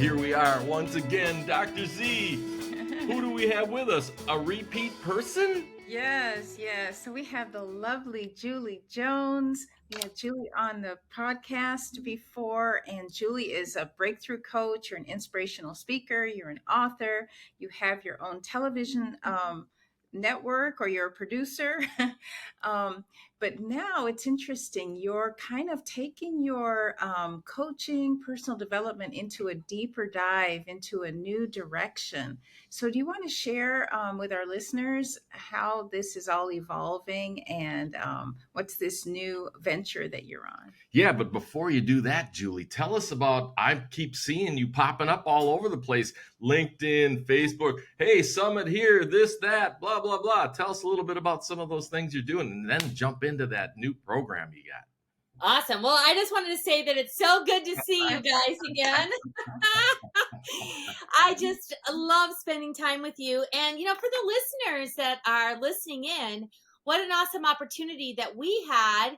Here we are once again, Dr. Z. Who do we have with us? A repeat person? Yes. So we have the lovely Julie Jones. We had Julie on the podcast before, and Julie is a breakthrough coach. You're an inspirational speaker. You're an author. You have your own television network, or you're a producer. um, but now it's interesting. You're kind of taking your coaching, personal development into a deeper dive, into a new direction. So, do you want to share with our listeners how this is all evolving, and what's this new venture that you're on? Yeah, but before you do that, Julie, tell us about, I keep seeing you popping up all over the place, LinkedIn, Facebook. Hey, summit here, this, that, blah, blah, blah. Tell us a little bit about some of those things you're doing, and then jump into that new program you got. Awesome. Well, I just wanted to say that it's so good to see you guys again. I just love spending time with you. And, for the listeners that are listening in, what an awesome opportunity that we had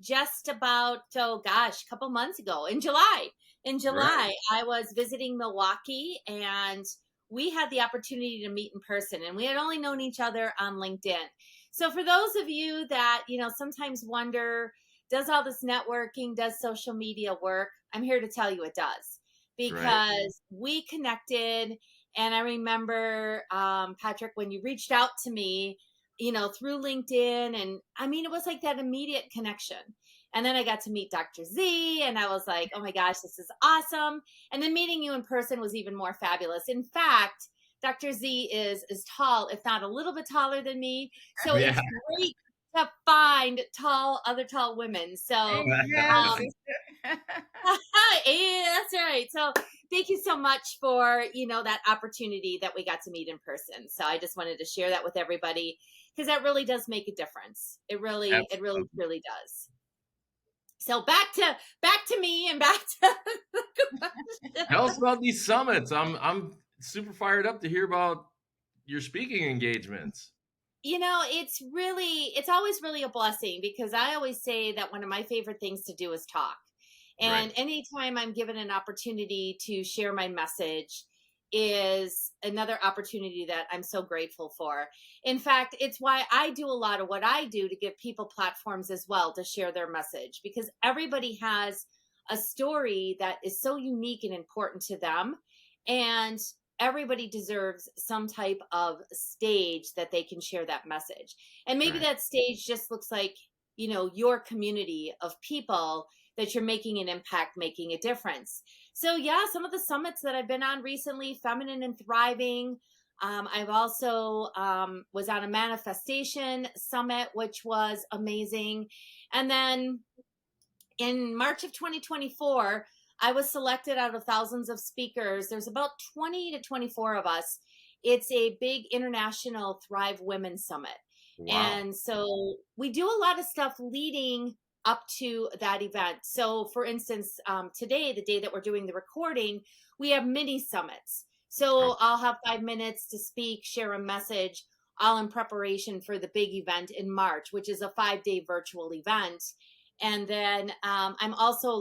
just about, a couple months ago in July. Right. I was visiting Milwaukee, and we had the opportunity to meet in person, and we had only known each other on LinkedIn. So for those of you that, sometimes wonder, does all this networking, does social media work? I'm here to tell you it does, because we connected. And I remember, Patrick, when you reached out to me, through LinkedIn, and it was like that immediate connection. And then I got to meet Dr. Z, and I was like, oh my gosh, this is awesome. And then meeting you in person was even more fabulous. In fact, Dr. Z is tall, if not a little bit taller than me. So It's great to find other tall women. So Yes. yeah, that's right. So thank you so much for, that opportunity that we got to meet in person. So I just wanted to share that with everybody, because that really does make a difference. It really does. So back to me, and back to the question. Tell us about these summits. I'm super fired up to hear about your speaking engagements. It's always really a blessing, because I always say that one of my favorite things to do is talk. And anytime I'm given an opportunity to share my message is another opportunity that I'm so grateful for. In fact, it's why I do a lot of what I do, to give people platforms as well to share their message, because everybody has a story that is so unique and important to them. And everybody deserves some type of stage that they can share that message. And maybe that stage just looks like, your community of people that you're making an impact, making a difference. So yeah, some of the summits that I've been on recently, Feminine and Thriving. I've also was on a manifestation summit, which was amazing. And then in March of 2024, I was selected out of thousands of speakers. There's about 20 to 24 of us. It's a big international Thrive Women Summit. Wow. And so we do a lot of stuff leading up to that event. So for instance, today, the day that we're doing the recording, we have mini summits. So I'll have 5 minutes to speak, share a message, all in preparation for the big event in March, which is a 5-day virtual event. And then I'm also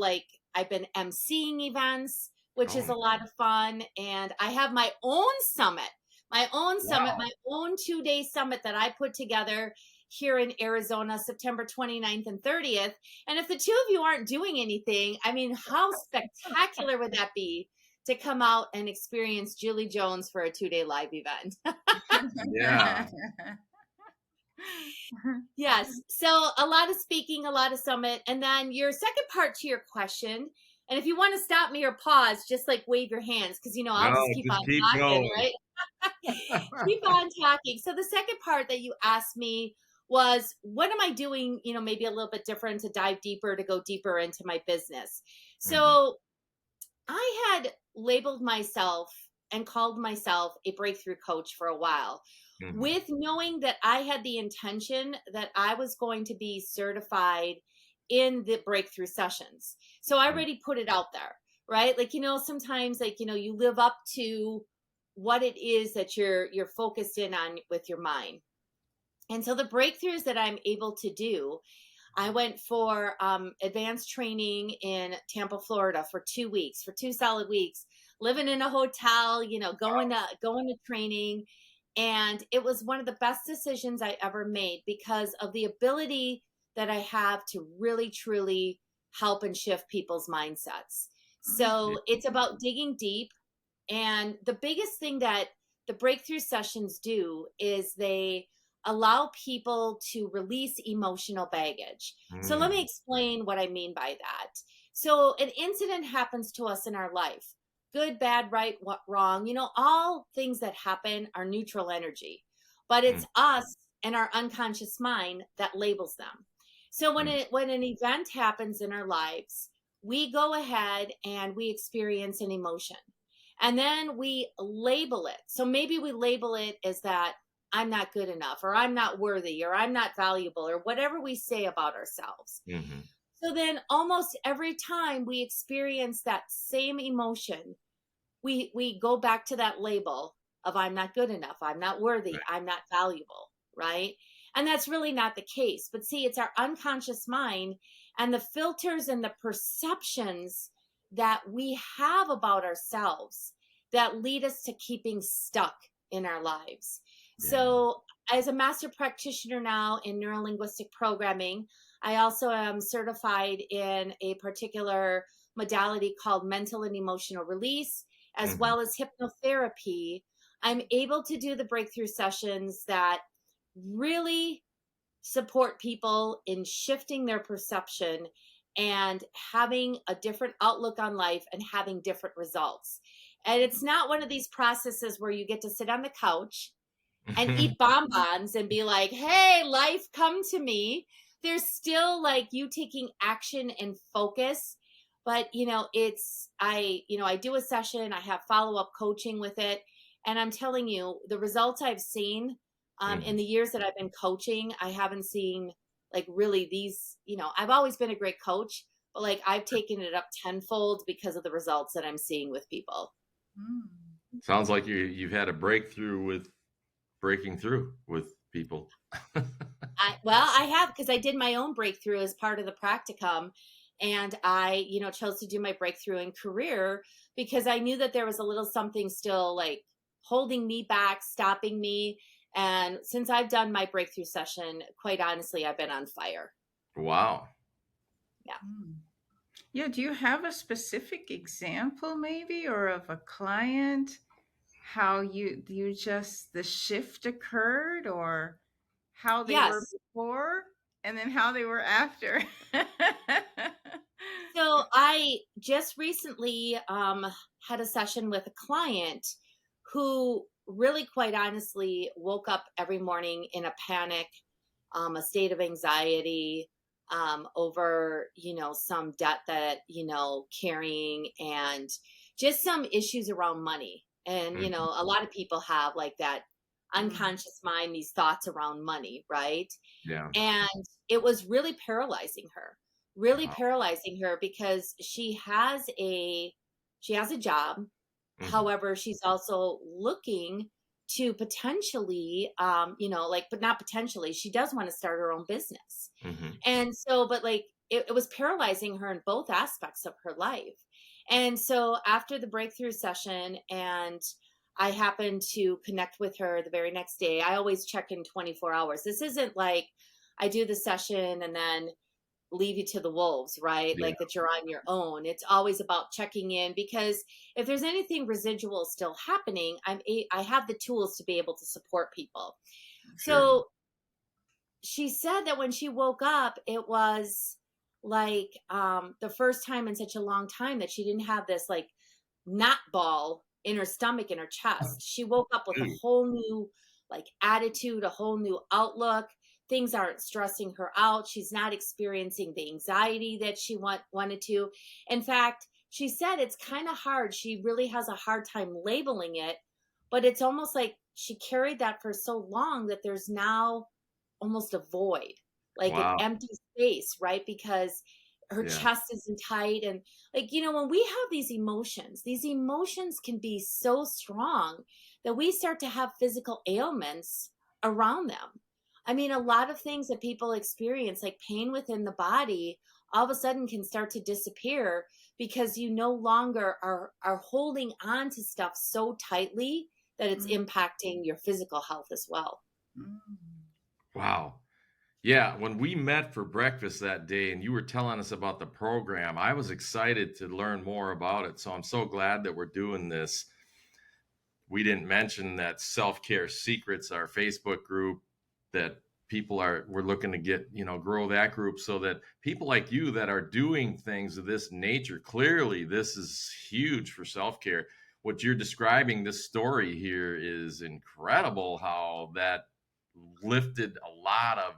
I've been emceeing events, which is a lot of fun. And I have my own summit, my own 2-day summit that I put together here in Arizona, September 29th and 30th. And if the two of you aren't doing anything, how spectacular would that be to come out and experience Julie Jones for a 2-day live event? Yeah. Yes. So a lot of speaking, a lot of summit. And then your second part to your question, and if you want to stop me or pause, just wave your hands, because I'll just keep on talking, going. Right? Keep on talking. So the second part that you asked me was, what am I doing, maybe a little bit different to dive deeper, to go deeper into my business? So I had labeled myself and called myself a breakthrough coach for a while, with knowing that I had the intention that I was going to be certified in the breakthrough sessions. So I already put it out there, right? Sometimes you live up to what it is that you're focused in on with your mind. And so the breakthroughs that I'm able to do, I went for advanced training in Tampa, Florida for 2 weeks, for 2 solid weeks, living in a hotel, going to training. And it was one of the best decisions I ever made because of the ability that I have to really, truly help and shift people's mindsets. So it's about digging deep. And the biggest thing that the breakthrough sessions do is they allow people to release emotional baggage. So let me explain what I mean by that. So an incident happens to us in our life. Good, bad, right, what, wrong. All things that happen are neutral energy, but it's us and our unconscious mind that labels them. So when an event happens in our lives, we go ahead and we experience an emotion. And then we label it. So maybe we label it as that I'm not good enough, or I'm not worthy, or I'm not valuable, or whatever we say about ourselves. Mm-hmm. So then almost every time we experience that same emotion, we go back to that label of I'm not good enough, I'm not worthy, Right. I'm not valuable, right? And that's really not the case. But see, it's our unconscious mind and the filters and the perceptions that we have about ourselves that lead us to keeping stuck in our lives. Yeah. So, as a master practitioner now in neurolinguistic programming, I also am certified in a particular modality called mental and emotional release, as well as hypnotherapy. I'm able to do the breakthrough sessions that really support people in shifting their perception and having a different outlook on life and having different results. And it's not one of these processes where you get to sit on the couch and eat bonbons and be like, hey, life, come to me. There's still like you taking action and focus. But, I do a session, I have follow-up coaching with it. And I'm telling you, the results I've seen in the years that I've been coaching, I haven't seen like really these, I've always been a great coach, but like I've taken it up tenfold because of the results that I'm seeing with people. Sounds like you've had a breakthrough with breaking through with people. I have, because I did my own breakthrough as part of the practicum. And I, chose to do my breakthrough in career because I knew that there was a little something still like holding me back, stopping me. And since I've done my breakthrough session, quite honestly, I've been on fire. Wow. Yeah. Yeah. Do you have a specific example maybe, or of a client, how you just the shift occurred, or how they were Yes. before and then how they were after? So I just recently had a session with a client who really, quite honestly, woke up every morning in a panic, a state of anxiety over, some debt that, carrying, and just some issues around money. And, a lot of people have like that unconscious mind, these thoughts around money, right? Yeah. And it was really paralyzing her because she has a job. However, she's also looking to potentially, but not potentially, she does want to start her own business. And so, but like, it was paralyzing her in both aspects of her life. And so after the breakthrough session, and I happened to connect with her the very next day. I always check in 24 hours. This isn't like I do the session and then leave you to the wolves, right? Yeah. Like that you're on your own. It's always about checking in, because if there's anything residual still happening, I have the tools to be able to support people. Sure. So she said that when she woke up, it was like the first time in such a long time that she didn't have this like knot ball in her stomach, in her chest. She woke up with a whole new like attitude, a whole new outlook. Things aren't stressing her out. She's not experiencing the anxiety that she wanted to. In fact, she said it's kind of hard. She really has a hard time labeling it, but it's almost like she carried that for so long that there's now almost a void, like an Wow. empty space, right? Because her Yeah. chest isn't tight. And like, when we have these emotions can be so strong that we start to have physical ailments around them. I mean, a lot of things that people experience, like pain within the body, all of a sudden can start to disappear because you no longer are holding on to stuff so tightly that it's impacting your physical health as well. Wow. Yeah, when we met for breakfast that day and you were telling us about the program, I was excited to learn more about it. So I'm so glad that we're doing this. We didn't mention that Self-Care Secrets, our Facebook group, that we're looking to get, grow that group so that people like you that are doing things of this nature, clearly this is huge for self-care. What you're describing, this story here is incredible, how that lifted a lot of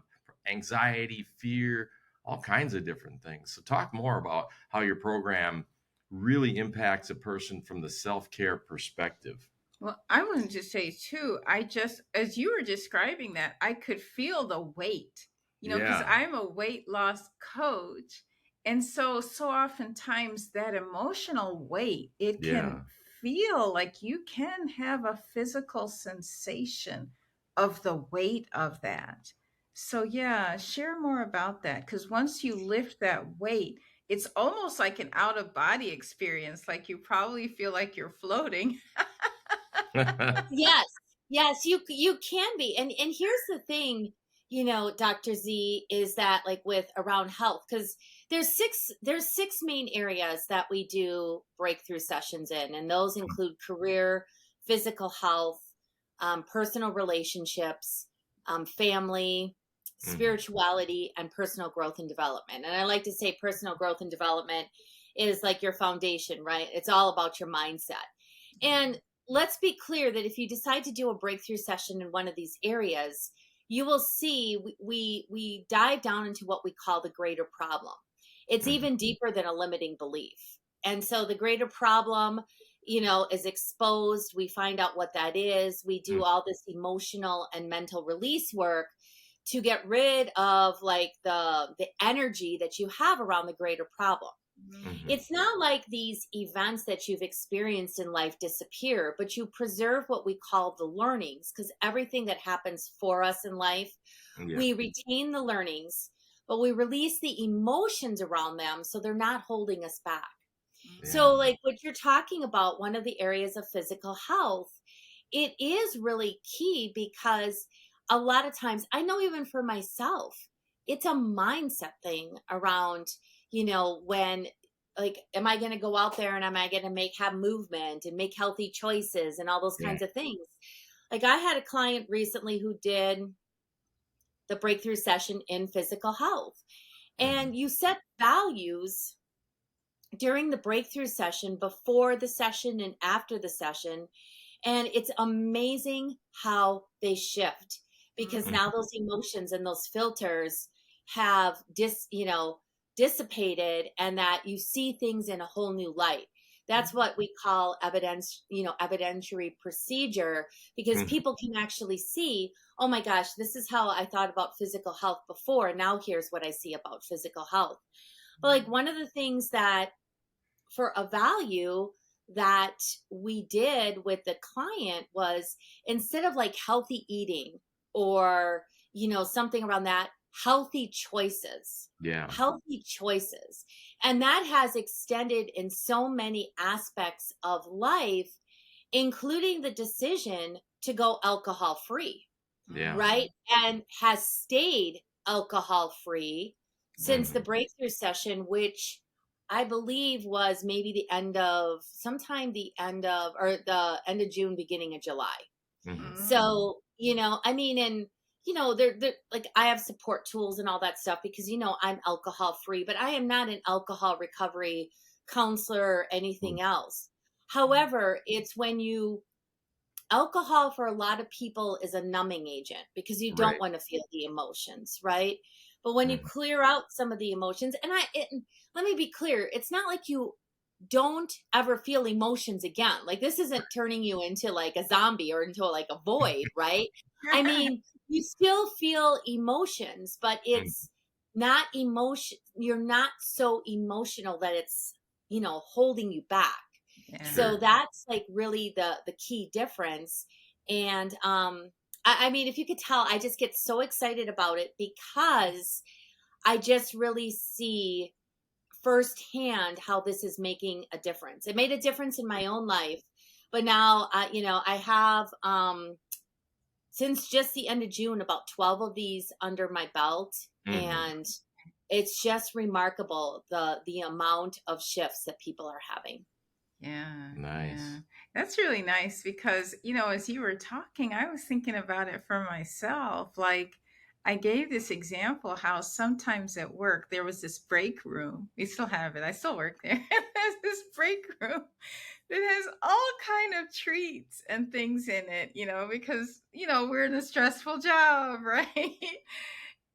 anxiety, fear, all kinds of different things. So talk more about how your program really impacts a person from the self-care perspective. Well, I wanted to say too, as you were describing that, I could feel the weight, because Yeah. I'm a weight loss coach. And so oftentimes that emotional weight, it Yeah. can feel like you can have a physical sensation of the weight of that. So, yeah, share more about that. Because once you lift that weight, it's almost like an out of body experience. Like you probably feel like you're floating. Yes, yes, you can be. And here's the thing, Dr. Z, is that like with around health, because there's six main areas that we do breakthrough sessions in, and those include career, physical health, personal relationships, family, spirituality, and personal growth and development. And I like to say personal growth and development is like your foundation, right? It's all about your mindset. And let's be clear that if you decide to do a breakthrough session in one of these areas, you will see we dive down into what we call the greater problem. It's even deeper than a limiting belief. And so the greater problem, is exposed. We find out what that is. We do all this emotional and mental release work to get rid of like the energy that you have around the greater problem. It's not like these events that you've experienced in life disappear, but you preserve what we call the learnings, because everything that happens for us in life, we retain the learnings, but we release the emotions around them so they're not holding us back. So, like what you're talking about, one of the areas of physical health, it is really key because a lot of times, I know even for myself, it's a mindset thing around, when like, am I going to go out there and am I going to have movement and make healthy choices and all those kinds of things? Like I had a client recently who did the breakthrough session in physical health, and you set values during the breakthrough session, before the session and after the session. And it's amazing how they shift, because now those emotions and those filters have dissipated, and that you see things in a whole new light. That's what we call evidentiary procedure, because people can actually see, oh my gosh, this is how I thought about physical health before. Now here's what I see about physical health. But like one of the things that for a value that we did with the client was, instead of like healthy eating or, something around that, healthy choices. Healthy choices. And that has extended in so many aspects of life, including the decision to go alcohol free. Right. And has stayed alcohol free since the breakthrough session, which I believe was maybe sometime the end of June, beginning of July. So, I mean, and, they're like, I have support tools and all that stuff because, I'm alcohol free, but I am not an alcohol recovery counselor or anything else. However, it's alcohol for a lot of people is a numbing agent because you don't want to feel the emotions, right? But when you clear out some of the emotions, and let me be clear, it's not like you don't ever feel emotions again. Like this isn't turning you into like a zombie or into like a void, right? I mean, you still feel emotions, but it's not emotion. You're not so emotional that it's, holding you back. So that's like really the key difference. And I mean, if you could tell, I just get so excited about it because I just really see firsthand how this is making a difference. It made a difference in my own life, but now, I have, since just the end of June, about 12 of these under my belt. Mm-hmm. And it's just remarkable the amount of shifts that people are having. Yeah. Nice. Yeah. That's really nice because, as you were talking, I was thinking about it for myself. Like, I gave this example how sometimes at work there was this break room. We still have it. I still work there. There's this break room that has all kind of treats and things in it, because, we're in a stressful job, right?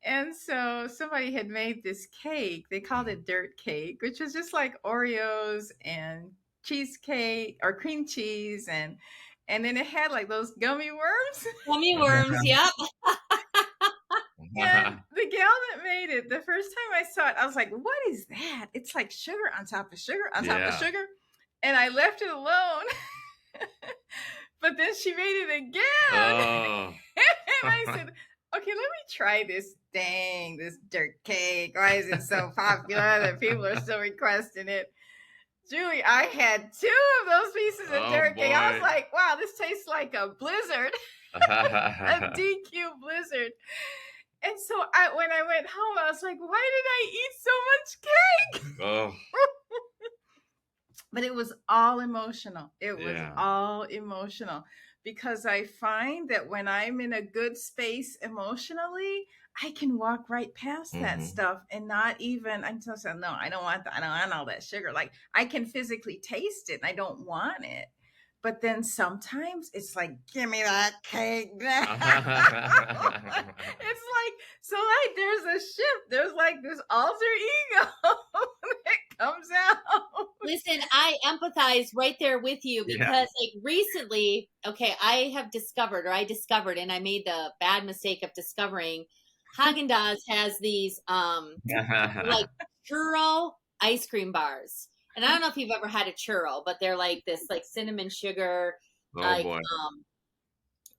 And so somebody had made this cake. They called it dirt cake, which was just like Oreos and cheesecake or cream cheese, and then it had like those gummy worms. Gummy worms, yep. And the gal that made it, the first time I saw it, I was like, what is that? It's like sugar on top of sugar on top of sugar. And I left it alone. But then she made it again. Oh. And I said, okay, let me try this dirt cake. Why is it so popular that people are still requesting it? Julie, I had 2 of those pieces of dirt cake. I was like, wow, this tastes like a blizzard, a DQ blizzard. And so when I went home, I was like, why did I eat so much cake? Oh. But it was all emotional. It was all emotional because I find that when I'm in a good space emotionally, I can walk right past that stuff and not even, I'm just saying, no, I don't want that. I don't want all that sugar. Like, I can physically taste it and I don't want it. But then sometimes it's like, give me that cake. It's like, so like there's a shift. There's like this alter ego that comes out. Listen, I empathize right there with you because like recently, okay, I discovered, and I made the bad mistake of discovering Haagen-Dazs has these like churro ice cream bars. And I don't know if you've ever had a churro, but they're like this like cinnamon sugar, kind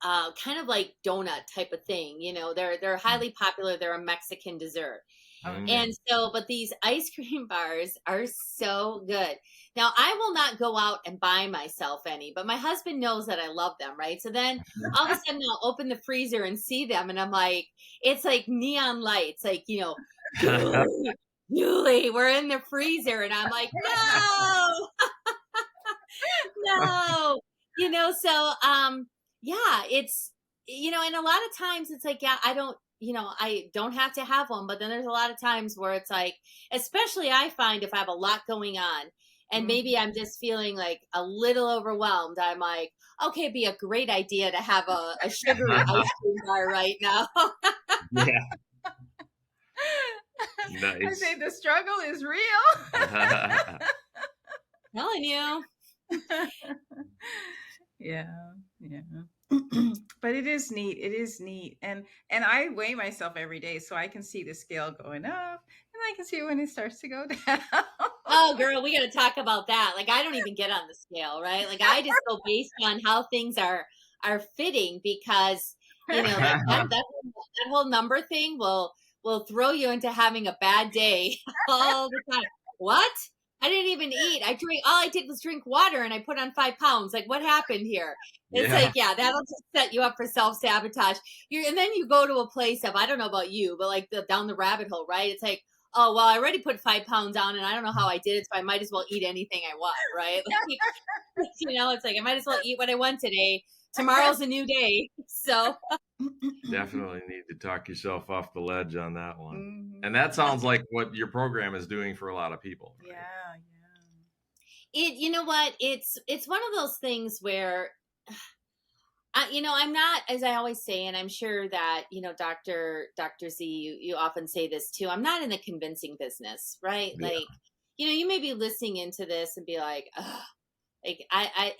of like donut type of thing. They're highly popular. They're a Mexican dessert. And so, but these ice cream bars are so good. Now, I will not go out and buy myself any, but my husband knows that I love them, right? So then all of a sudden I'll open the freezer and see them and I'm like, it's like neon lights, like, Julie, we're in the freezer. And I'm like, no, no, so, yeah, it's, and a lot of times it's like, I don't have to have one, but then there's a lot of times where it's like, especially I find if I have a lot going on and maybe I'm just feeling like a little overwhelmed, I'm like, okay, it'd be a great idea to have a sugary ice cream bar right now. Nice. I say the struggle is real. Telling you. Yeah. But it is neat. It is neat. And I weigh myself every day so I can see the scale going up and I can see when it starts to go down. Oh, girl, we got to talk about that. Like, I don't even get on the scale, right? Like, I just go based on how things are fitting because, that whole number thing will throw you into having a bad day all the time. What? I didn't even eat. All I did was drink water and I put on 5 pounds. Like, what happened here? It's like, that'll just set you up for self-sabotage. And then you go to a place of, I don't know about you, but like down the rabbit hole, right? It's like, oh, well, I already put 5 pounds on and I don't know how I did it. So I might as well eat anything I want, right? Like, it's like, I might as well eat what I want today. Tomorrow's a new day. So definitely need to talk yourself off the ledge on that one. And that sounds like what your program is doing for a lot of people. Right? You know what? It's one of those things where, I'm not, as I always say, and I'm sure that, Dr. Z, you often say this too. I'm not in the convincing business, right? Yeah. Like, you may be listening into this and be like, ugh. Like, I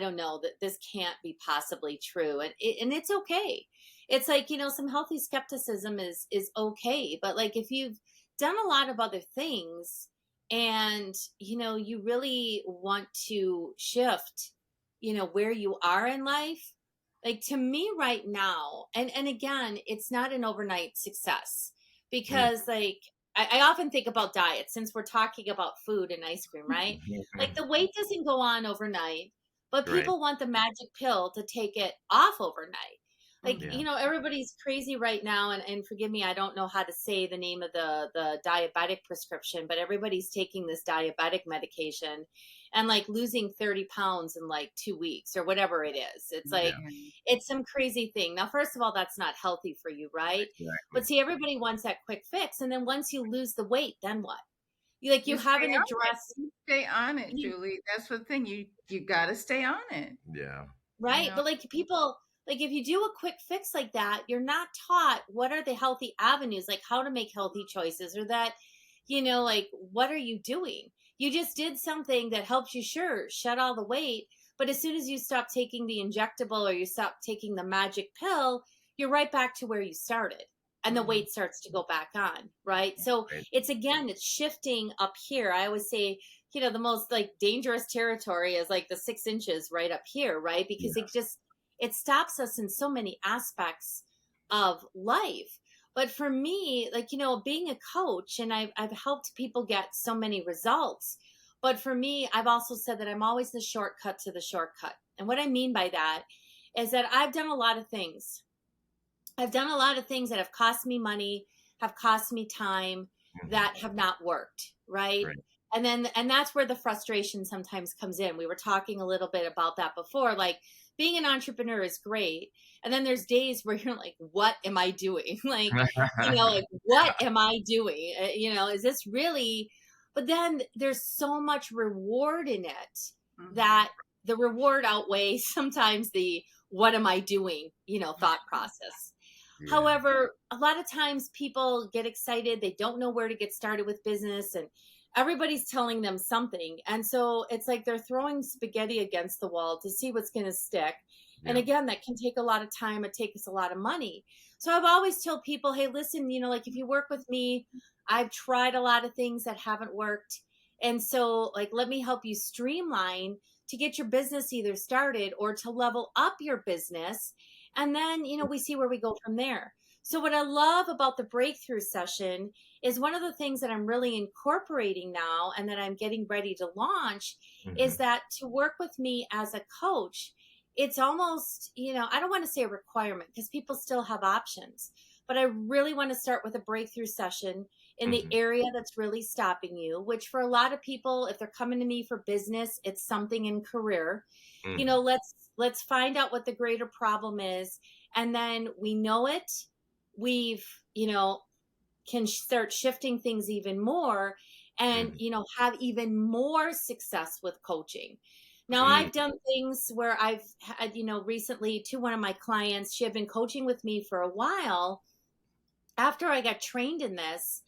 don't know that this can't be possibly true. And it's okay. It's like, some healthy skepticism is okay. But like, if you've done a lot of other things and, you really want to shift, where you are in life, like to me right now, and again, it's not an overnight success because like, I often think about diet since we're talking about food and ice cream, right? Like the weight doesn't go on overnight, but Right. people want the magic pill to take it off overnight. Like, Yeah. everybody's crazy right now. And forgive me, I don't know how to say the name of the diabetic prescription, but everybody's taking this diabetic medication and like losing 30 pounds in like 2 weeks or whatever it is. It's like, it's some crazy thing. Now, first of all, that's not healthy for you, right? Exactly. But see, everybody wants that quick fix. And then once you lose the weight, then what? You haven't addressed. You stay on it, Julie. That's the thing. You got to stay on it. Yeah. Right. But like people, like if you do a quick fix like that, you're not taught what are the healthy avenues, like how to make healthy choices, or that, like what are you doing? You just did something that helps you, sure, shed all the weight. But as soon as you stop taking the injectable or you stop taking the magic pill, you're right back to where you started. And the weight starts to go back on. Right. So Right. it's shifting up here. I always say, the most like dangerous territory is like the 6 inches right up here, right? Because it stops us in so many aspects of life. But for me, like, being a coach, and I've helped people get so many results. But for me, I've also said that I'm always the shortcut to the shortcut. And what I mean by that is that I've done a lot of things. I've done a lot of things that have cost me money, have cost me time, that have not worked, right? Right. And that's where the frustration sometimes comes in. We were talking a little bit about that before. Like being an entrepreneur is great. And then there's days where you're like, what am I doing? Like, like what am I doing? Is this really, but then there's so much reward in it that the reward outweighs sometimes the what am I doing, thought process. Yeah. However, a lot of times people get excited. They don't know where to get started with business, and everybody's telling them something. And so it's like they're throwing spaghetti against the wall to see what's going to stick. And again, that can take a lot of time. It takes a lot of money. So I've always told people, hey, listen, like if you work with me, I've tried a lot of things that haven't worked. And so like, let me help you streamline to get your business either started or to level up your business. And then, we see where we go from there. So what I love about the breakthrough session is one of the things that I'm really incorporating now and that I'm getting ready to launch is that to work with me as a coach, it's almost, I don't want to say a requirement because people still have options, but I really want to start with a breakthrough session in the area that's really stopping you, which for a lot of people, if they're coming to me for business, it's something in career. Let's find out what the greater problem is. And then we know it. We've, can start shifting things even more and, have even more success with coaching. Now, I've done things where I've had, recently to one of my clients, she had been coaching with me for a while. After I got trained in this,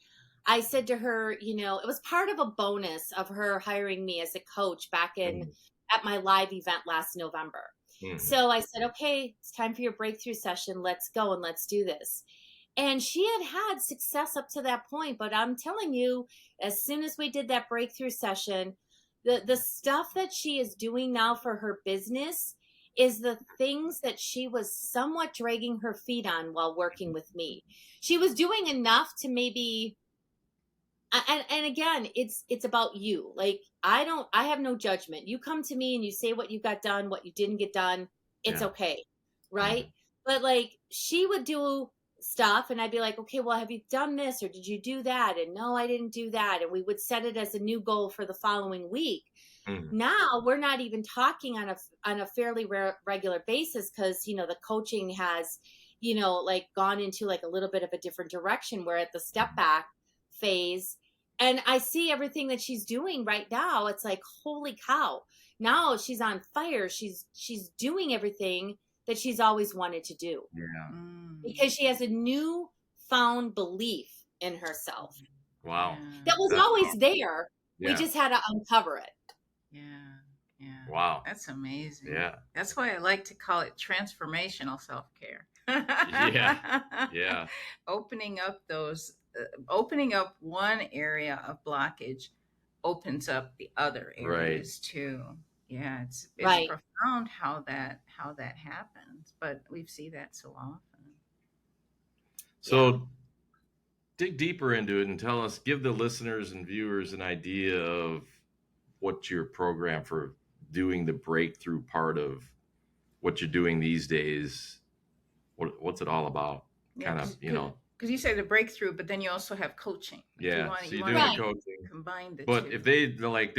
I said to her, it was part of a bonus of her hiring me as a coach back at my live event last November. So I said, okay, it's time for your breakthrough session. Let's go and let's do this. And she had success up to that point. But I'm telling you, as soon as we did that breakthrough session, the stuff that she is doing now for her business is the things that she was somewhat dragging her feet on while working with me. She was doing enough to maybe, and again, it's about you. Like, I have no judgment. You come to me and you say what you got done, what you didn't get done. It's okay. Right. But like she would do stuff and I'd be like, okay, well, have you done this or did you do that? And no, I didn't do that. And we would set it as a new goal for the following week. Now we're not even talking on a fairly regular basis because, the coaching has, like gone into like a little bit of a different direction. We're at the step back phase. And I see everything that she's doing right now. It's like, holy cow. Now she's on fire. She's doing everything that she's always wanted to do. Because she has a newfound belief in herself. Wow. That was always there. We just had to uncover it. Wow. That's amazing. Yeah. That's why I like to call it transformational self-care. Yeah. Opening up one area of blockage opens up the other areas too. Yeah, it's profound how that happens, but we see that so often. So dig deeper into it and give the listeners and viewers an idea of what your program for doing the breakthrough part of what you're doing these days. What's it all about? Yeah, Kind of, because you say the breakthrough, but then you also have coaching. Yeah. So you're doing Right. the coaching, combine the but two. if they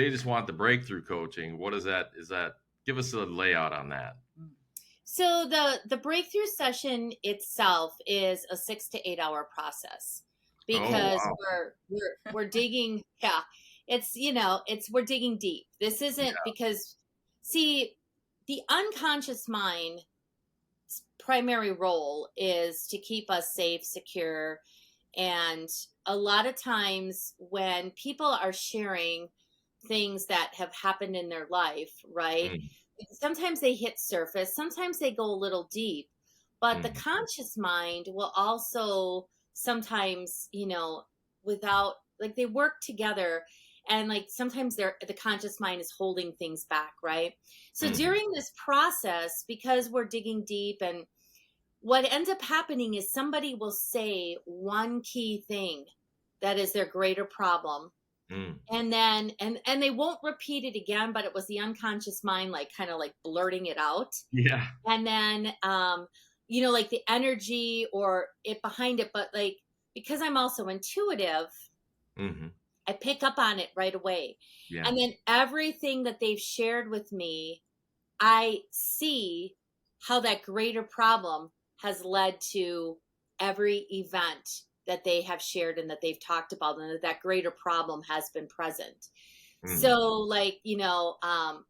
just want the breakthrough coaching, what is that? Give us a layout on that. So the breakthrough session itself is a 6 to 8 hour process, because we're digging. Yeah, it's we're digging deep. This isn't because, see, the unconscious mind primary role is to keep us safe, secure. And a lot of times when people are sharing things that have happened in their life, right? Sometimes they hit surface, sometimes they go a little deep, but the conscious mind will also sometimes, without, like, they work together, and like sometimes the conscious mind is holding things back, right? So during this process, because we're digging deep, and what ends up happening is somebody will say one key thing that is their greater problem. And then and they won't repeat it again, but it was the unconscious mind, like, kind of like blurting it out. Yeah. And then like the energy or it behind it, but like, because I'm also intuitive, I pick up on it right away. Yeah. And then everything that they've shared with me, I see how that greater problem has led to every event that they have shared and that they've talked about, and that greater problem has been present. So, like,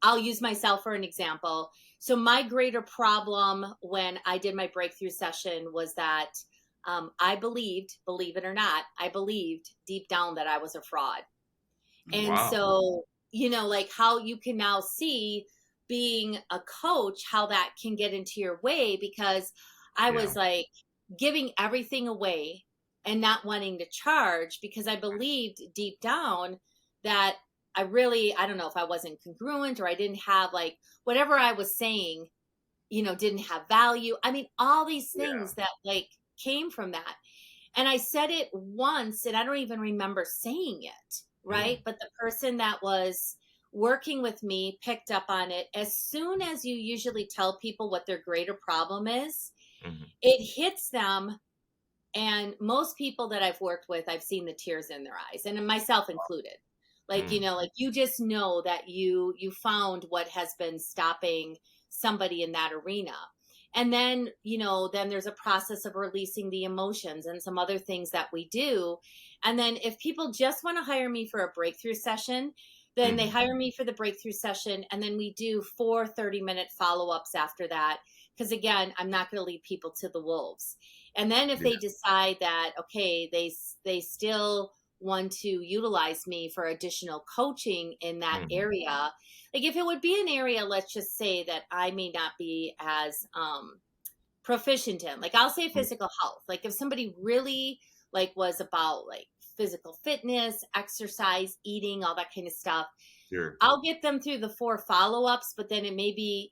I'll use myself for an example. So my greater problem when I did my breakthrough session was that believe it or not, I believed deep down that I was a fraud. And so, like, how you can now see, being a coach, how that can get into your way, because I was like giving everything away and not wanting to charge, because I believed deep down that I don't know if I wasn't congruent, or I didn't have, like, whatever I was saying, didn't have value. I mean, all these things that, like, came from that. And I said it once, and I don't even remember saying it, right? But the person that was working with me picked up on it. As soon as you usually tell people what their greater problem is, it hits them. And most people that I've worked with, I've seen the tears in their eyes, and myself included. Like, like, you just know that you found what has been stopping somebody in that arena. And then, then there's a process of releasing the emotions and some other things that we do. And then if people just want to hire me for a breakthrough session, then they hire me for the breakthrough session. And then we do 4 30-minute follow-ups after that. Because again, I'm not going to leave people to the wolves. And then if they decide that, okay, they still want to utilize me for additional coaching in that area, like, if it would be an area, let's just say, that I may not be as proficient in, like, I'll say physical health. Like, if somebody really, like, was about, like, physical fitness, exercise, eating, all that kind of stuff, I'll get them through the 4 follow-ups, but then it may be,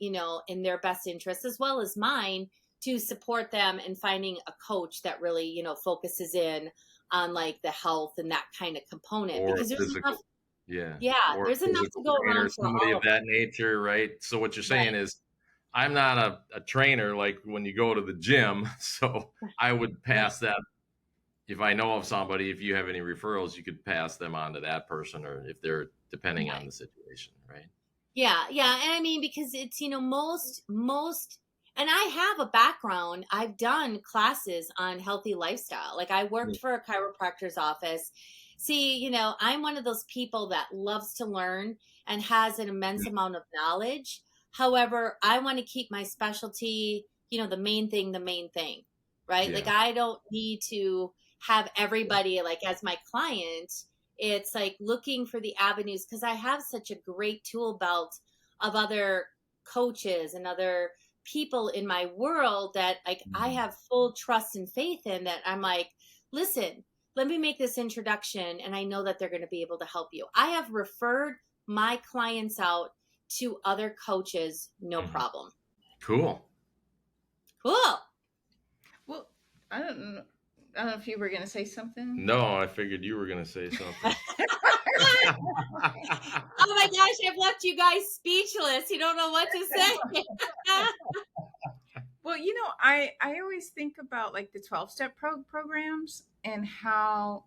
in their best interest as well as mine to support them in finding a coach that really, focuses in on, like, the health and that kind of component, Or because there's physical. enough. There's enough to go Trainer, around for somebody all of of that nature, right? So what you're saying is, I'm not a trainer like when you go to the gym, so I would pass that. If I know of somebody, if you have any referrals, you could pass them on to that person, or if they're depending on the situation, right? Yeah. And I mean, because it's, most, and I have a background. I've done classes on healthy lifestyle. Like, I worked for a chiropractor's office. See, I'm one of those people that loves to learn and has an immense amount of knowledge. However, I want to keep my specialty, the main thing, right? Like, I don't need to have everybody, like, as my client. It's like looking for the avenues, because I have such a great tool belt of other coaches and other people in my world that, like, I have full trust and faith in, that I'm like, listen, let me make this introduction, and I know that they're going to be able to help you. I have referred my clients out to other coaches, no problem. Cool. Well, I don't know. I don't know if you were going to say something. No, I figured you were going to say something. Oh my gosh, I've left you guys speechless. You don't know what to say. Well, I always think about like the 12-step programs and how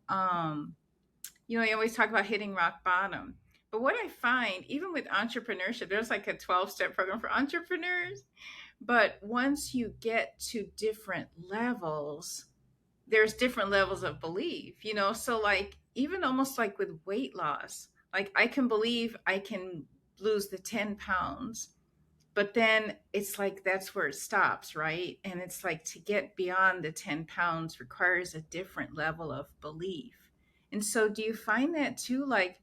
you always talk about hitting rock bottom. But what I find, even with entrepreneurship, there's like a 12-step program for entrepreneurs. But once you get to different levels, there's different levels of belief. So like even almost like with weight loss, like I can believe I can lose the 10 pounds, but then it's like that's where it stops, right? And it's like to get beyond the 10 pounds requires a different level of belief. And so do you find that too? Like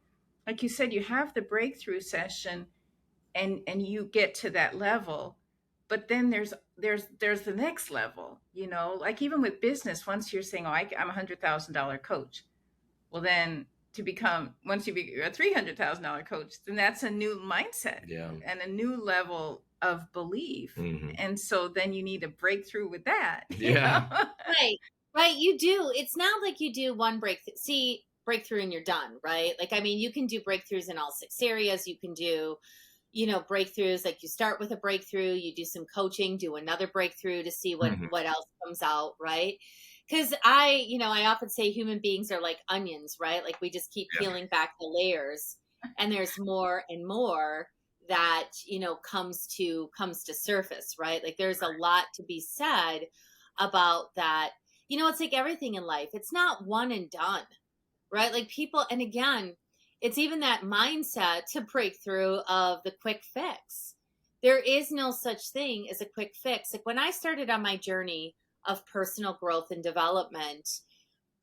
you said, you have the breakthrough session and you get to that level, but then there's the next level. Like even with business, once you're saying, I'm $100,000 coach, well then to become, once you be a $300,000 coach, then that's a new mindset, Yeah. and a new level of belief. Mhm. And so then you need a breakthrough with that. Yeah. Right. You do. It's not like you do one breakthrough and you're done, right? Like, I mean, you can do breakthroughs in all 6 areas. You can do, breakthroughs. Like you start with a breakthrough, you do some coaching, do another breakthrough to see Mhm. what else comes out, right? Because I often say human beings are like onions, right? Like we just keep Yeah. peeling back the layers, and there's more and more that comes to surface, right? Like there's a lot to be said about that. It's like everything in life. It's not one and done, right? Like people, and again, it's even that mindset to break through of the quick fix. There is no such thing as a quick fix. Like when I started on my journey of personal growth and development,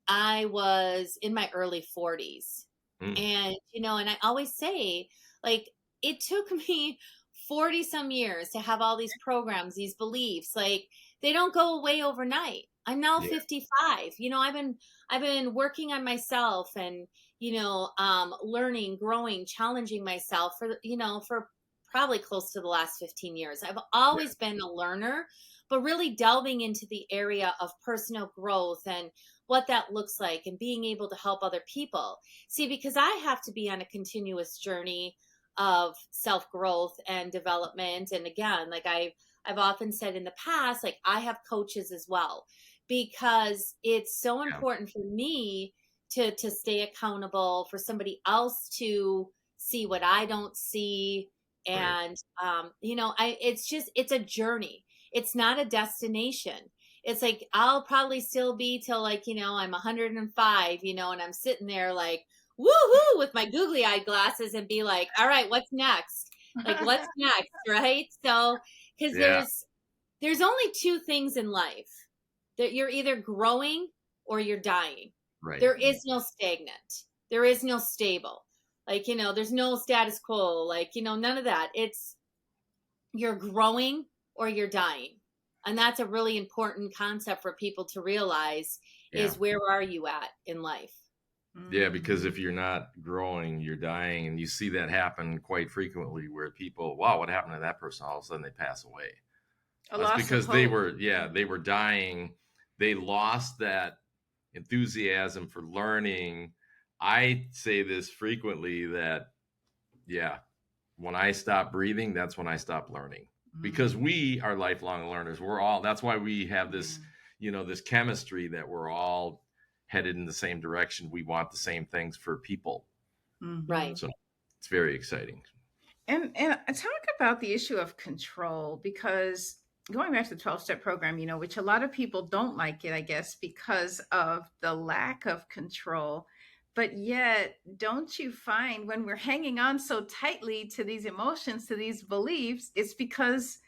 I was in my early 40s. Mm. And I always say, like, it took me 40 some years to have all these programs, these beliefs. Like, they don't go away overnight. I'm now Yeah. 55. I've been working on myself and, learning, growing, challenging myself for probably close to the last 15 years. I've always been a learner, but really delving into the area of personal growth and what that looks like and being able to help other people. See, because I have to be on a continuous journey of self growth and development. And again, like I've often said in the past, like I have coaches as well, because it's so Yeah. important for me to stay accountable, for somebody else to see what I don't see. Right. And it's a journey. It's not a destination. It's like I'll probably still be till like I'm 105, and I'm sitting there like woohoo with my googly eyed glasses and be like, all right, what's next? Like what's next, right? So because Yeah. there's only 2 things in life, that you're either growing or you're dying. Right. There is no stagnant. There is no stable. Like there's no status quo. Like none of that. It's you're growing or you're dying. And that's a really important concept for people to realize is Yeah. where are you at in life? Yeah, because if you're not growing, you're dying. And you see that happen quite frequently where people, wow, what happened to that person? All of a sudden they pass away. That's because they were dying. They lost that enthusiasm for learning. I say this frequently that, yeah, when I stop breathing, that's when I stop learning, because we are lifelong learners. That's why we have this, this chemistry that we're all headed in the same direction. We want the same things for people. Right. So it's very exciting. And talk about the issue of control, because going back to the 12-step program, which a lot of people don't like it, I guess, because of the lack of control. But yet, don't you find when we're hanging on so tightly to these emotions, to these beliefs, it's because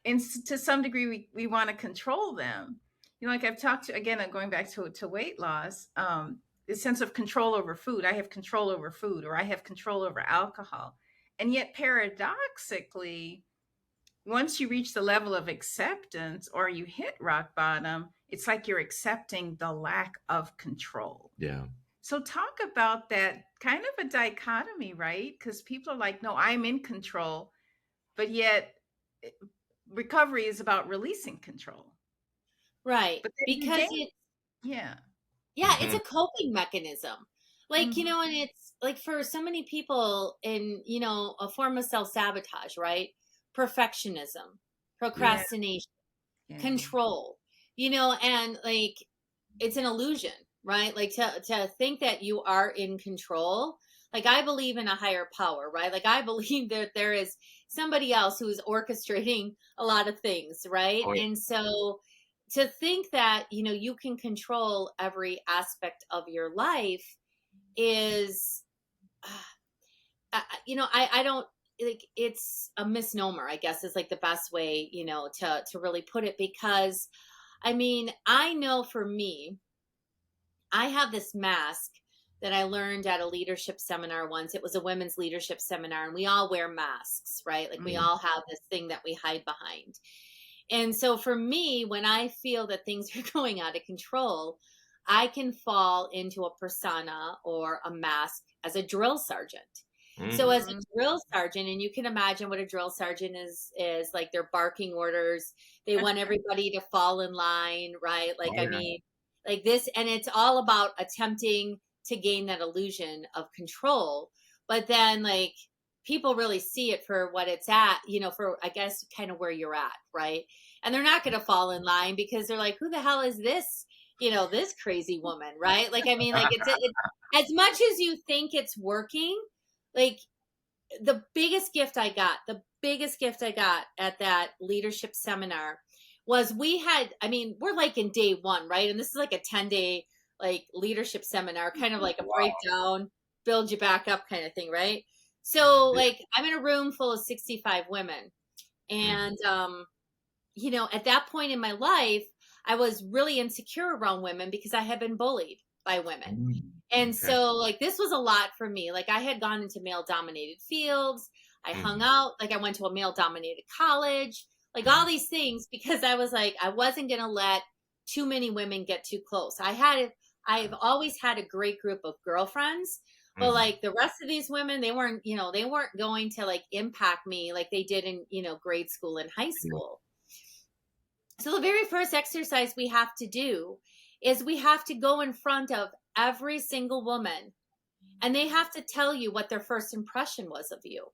to some degree we want to control them. Like I've talked to, again, going back to weight loss, the sense of control over food. I have control over food, or I have control over alcohol. And yet paradoxically, once you reach the level of acceptance or you hit rock bottom, it's like you're accepting the lack of control. Yeah. So talk about that kind of a dichotomy, right? Because people are like, no, I'm in control, but yet recovery is about releasing control. Right. But then you Because gain. Yeah. Yeah, it's a coping mechanism. Like, you Mhm. know, and it's like for so many people in, you know, a form of self-sabotage, right? Perfectionism, Yeah. procrastination, Yeah. control, you know, and like it's an illusion, right? Like to think that you are in control. Like I believe in a higher power, right? Like I believe that there is somebody else who is orchestrating a lot of things, right? Oh, yeah. And so to think that, you know, you can control every aspect of your life is you know, I don't like, it's a misnomer, I guess is like the best way, you know, to really put it, because I mean, I know for me, I have this mask that I learned at a leadership seminar once. It was a women's leadership seminar, and we all wear masks, right? Like we Mhm. all have this thing that we hide behind. And so for me, when I feel that things are going out of control, I can fall into a persona or a mask as a drill sergeant. So as Mhm. a drill sergeant, and you can imagine what a drill sergeant is like, they're barking orders. They want everybody to fall in line, right? Like, Oh, I yeah. mean, like this, and it's all about attempting to gain that illusion of control. But then like people really see it for what it's at, you know, for I guess kind of where you're at, right? And they're not going to fall in line because they're like, who the hell is this, you know, this crazy woman, right? Like I mean, like it's as much as you think it's working, like the biggest gift I got at that leadership seminar was we had, I mean, we're like in day one, right? And this is like a 10-day like leadership seminar, kind of like a Wow. breakdown, build you back up kind of thing, right? So Yeah. like I'm in a room full of 65 women. Mhm. And you know, at that point in my life, I was really insecure around women because I had been bullied by women. And Okay. so, like, this was a lot for me. Like, I had gone into male dominated fields. I hung Mhm. out, like, I went to a male dominated college, like, all Mhm. these things because I was like, I wasn't going to let too many women get too close. I've always had a great group of girlfriends, but Mhm. like the rest of these women, they weren't, you know, they weren't going to like impact me like they did in, you know, grade school and high Yeah. school. So the very first exercise we have to do is we have to go in front of every single woman, and they have to tell you what their first impression was of you.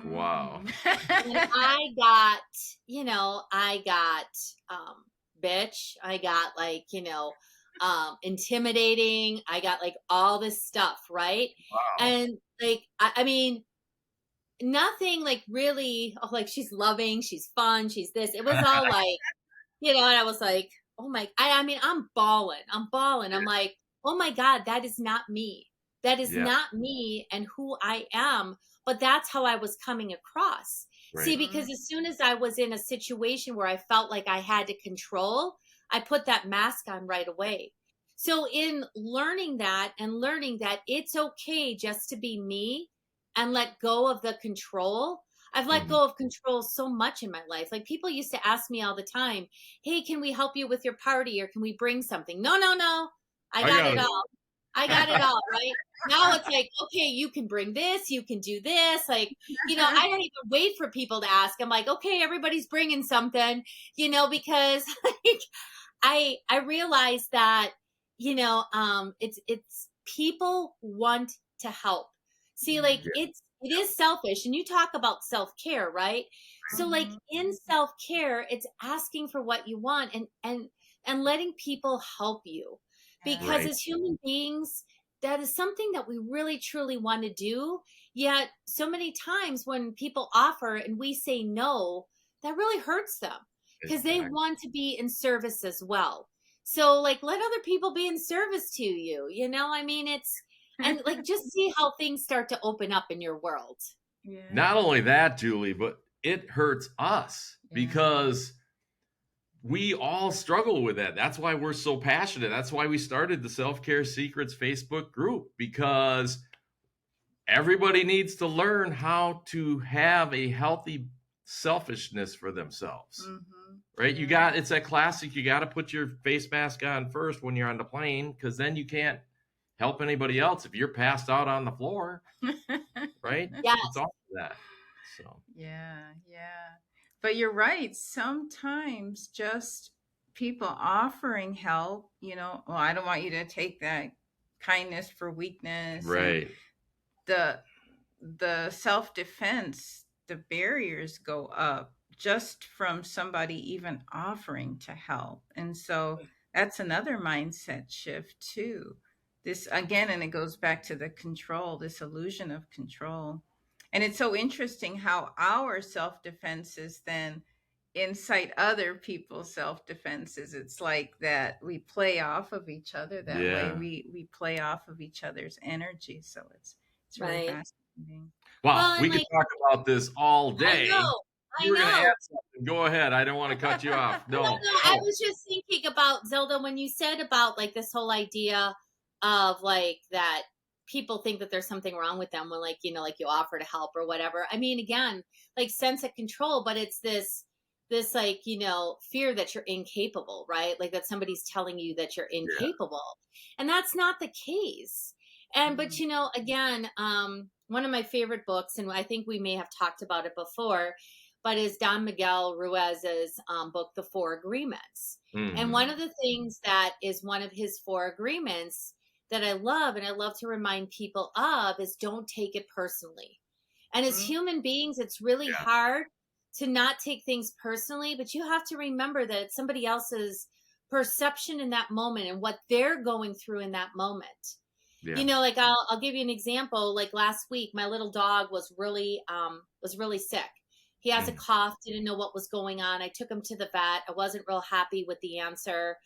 Wow. Mhm. And I got, you know, I got bitch, I got like, you know, intimidating, I got like all this stuff, right? Wow. And like I mean, nothing like really, oh, like she's loving, she's fun, she's this. It was all like, you know, and I was like, oh my, I mean, I'm bawling. I'm bawling. I'm Yeah. like, oh my God, that is not me. That is Yeah. not me and who I am. But that's how I was coming across. See, Right. because as soon as I was in a situation where I felt like I had to control, I put that mask on right away. So, in learning that and learning that it's okay just to be me and let go of the control, I've let Mhm. go of control so much in my life. Like people used to ask me all the time, hey, can we help you with your party or can we bring something? No, no, no. I I got got it it. all. I got it all, right? Now it's like, okay, you can bring this, you can do this. Like, you know, I don't even wait for people to ask. I'm like, okay, everybody's bringing something, you know, because like I realize that, you know, it's people want to help. See, like Yeah. Yeah. it is selfish, and you talk about self-care, right? So like Mhm. in self-care, it's asking for what you want and letting people help you. Yeah. Because Right. as human beings, that is something that we really truly want to do. Yet so many times when people offer and we say no, that really hurts them because they Exactly. want to be in service as well. So like let other people be in service to you. You know, I mean it's and like just see how things start to open up in your world. Not Yeah. only that, Julie, but it hurts us Yeah. because we all struggle with that. That's why we're so passionate. That's why we started the Self Care Secrets Facebook group, because everybody needs to learn how to have a healthy selfishness for themselves. Mhm. Right? You Yeah. got it's that classic, you got to put your face mask on first when you're on the plane, because then you can't help anybody else if you're passed out on the floor, right? It's Yes. all that. So Yeah, yeah. But you're right. Sometimes just people offering help, well, I don't want you to take that, kindness for weakness, and Right. the self-defense, the barriers go up just from somebody even offering to help. And so that's another mindset shift too. This again, and it goes back to the control, this illusion of control. And it's so interesting how our self-defenses then incite other people's self-defenses. It's like that we play off of each other that way. Yeah. We play off of each other's energy. So it's really Right. fascinating. Wow, Well, we and could like, talk about this all I day. know, You I were going to know. add something. Go ahead. I don't want to cut you off. No, No. no, I was just thinking about Zelda when you said about like this whole idea of like that people think that there's something wrong with them when like, like you offer to help or whatever. I mean, again, like sense of control, but it's this like, fear that you're incapable, right? Like that somebody's telling you that you're Yeah. incapable. And that's not the case. And but again, one of my favorite books, and I think we may have talked about it before, but is Don Miguel Ruiz's book, The Four Agreements. And one of the things that is one of his four agreements that I love, and I love to remind people of, is don't take it personally. And as human beings, it's really hard to not take things personally, but you have to remember that it's somebody else's perception in that moment and what they're going through in that moment. Yeah. Like I'll give you an example. Like last week, my little dog was really sick. He has a cough, didn't know what was going on. I took him to the vet. I wasn't real happy with the answer.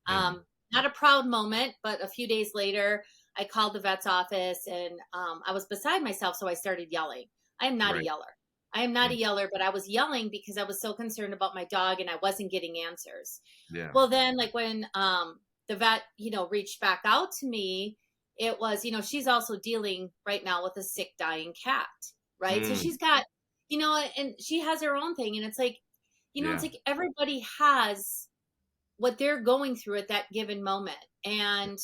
Not a proud moment, but a few days later, I called the vet's office and I was beside myself. So I started yelling. I am not a yeller. I am not a yeller, but I was yelling because I was so concerned about my dog and I wasn't getting answers. Yeah. Well, then like when the vet, reached back out to me, it was, she's also dealing right now with a sick, dying cat. Right. So she's got, and she has her own thing. And it's like, it's like everybody has what they're going through at that given moment. And,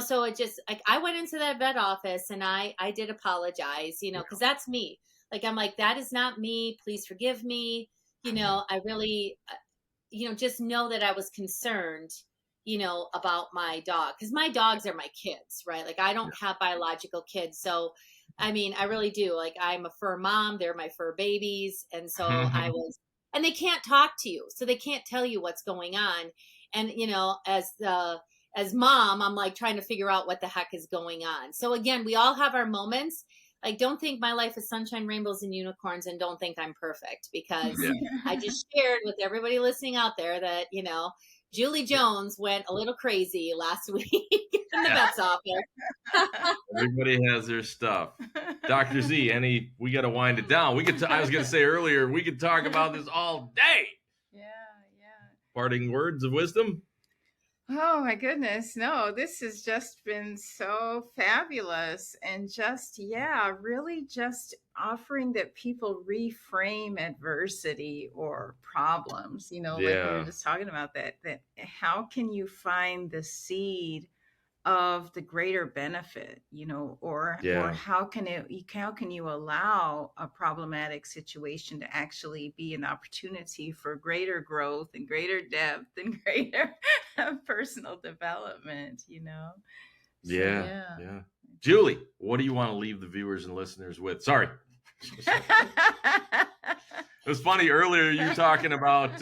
so it just like, I went into that vet office and I did apologize, cause that's me. Like, I'm like, that is not me. Please forgive me. I really, just know that I was concerned, about my dog. Cause my dogs are my kids, right? Like I don't have biological kids. So, I mean, I really do. Like I'm a fur mom. They're my fur babies. And so and they can't talk to you. So they can't tell you what's going on. And, as mom, I'm like trying to figure out what the heck is going on. So again, we all have our moments. Like, don't think my life is sunshine, rainbows, and unicorns, and don't think I'm perfect, because I just shared with everybody listening out there that, Julie Jones went a little crazy last week in the vet's office. Everybody has their stuff. Dr. Z, we got to wind it down. I was going to say earlier, we could talk about this all day. Yeah. Parting words of wisdom? Oh my goodness. No, this has just been so fabulous. And really just offering that people reframe adversity or problems, like we were just talking about that how can you find the seed of the greater benefit, or how can you allow a problematic situation to actually be an opportunity for greater growth and greater depth and greater personal development, So, Yeah. Julie, what do you want to leave the viewers and listeners with? Sorry. It was funny earlier you talking about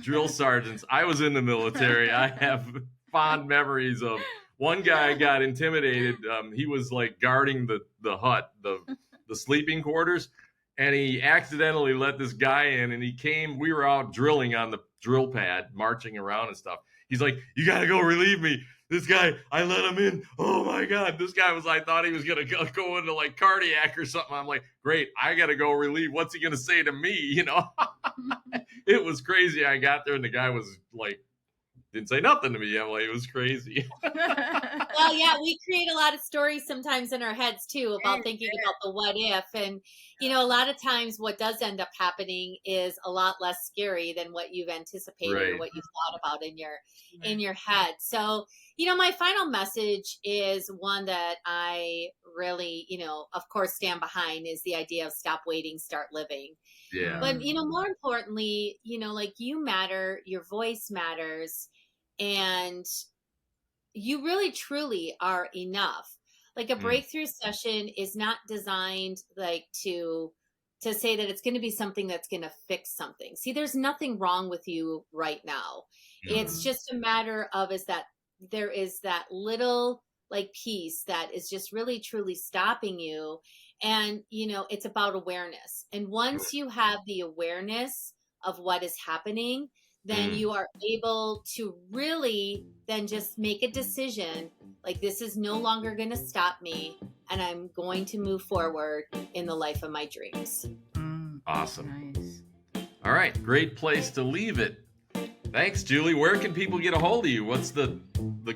drill sergeants. I was in the military. I have fond memories of one guy got intimidated. He was like guarding the hut, the sleeping quarters, and he accidentally let this guy in, and we were out drilling on the drill pad, marching around and stuff. He's like, "You got to go relieve me. This guy, I let him in. Oh my God." This guy I thought he was going to go into like cardiac or something. I'm like, great, I got to go relieve. What's he going to say to me? It was crazy. I got there and the guy was like, didn't say nothing to me. I'm like, it was crazy. Well, yeah, we create a lot of stories sometimes in our heads too about thinking about the what if. And, a lot of times what does end up happening is a lot less scary than what you've anticipated or what you thought about in your head. So, my final message is one that I really, of course, stand behind is the idea of stop waiting, start living. Yeah. But, more importantly, like you matter, your voice matters, and you really truly are enough. Like a breakthrough session is not designed like to say that it's going to be something that's going to fix something. See, there's nothing wrong with you right now. It's just a matter of is that there is that little like piece that is just really truly stopping you. And it's about awareness. And once you have the awareness of what is happening, then you are able to really then just make a decision like this is no longer going to stop me, and I'm going to move forward in the life of my dreams. Awesome. Nice. All right, great place to leave it. Thanks, Julie. Where can people get a hold of you? What's the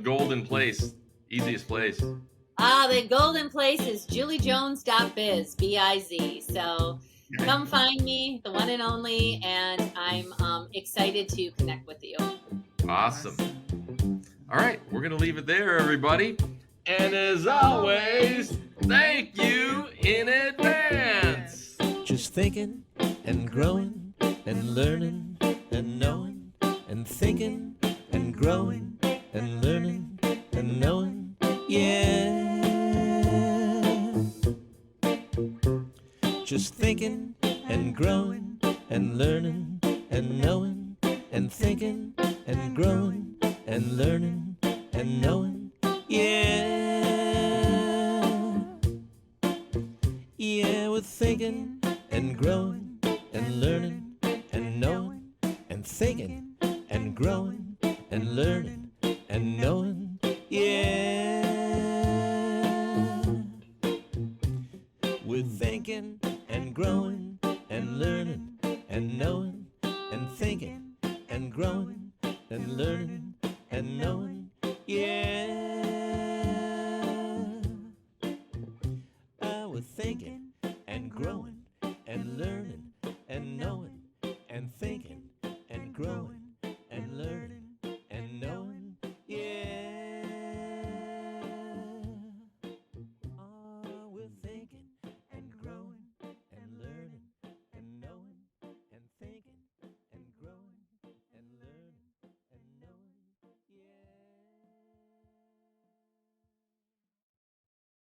golden place, easiest place? The golden place is juliejones.biz, B-I-Z. So come find me, the one and only, and I'm excited to connect with you. Awesome. All right, we're going to leave it there, everybody. And as always, thank you in advance. Just thinking and growing and learning and knowing and thinking and growing and learning and knowing. Yeah. Just thinking and growing and learning and knowing and thinking and growing and learning and knowing. Yeah. Yeah, we're thinking and growing and learning and knowing and thinking and growing and learning and knowing. Yeah. We're thinking and growing and learning and knowing and thinking and growing and learning and knowing. Yeah. We're thinking and growing and learning and knowing and thinking and growing.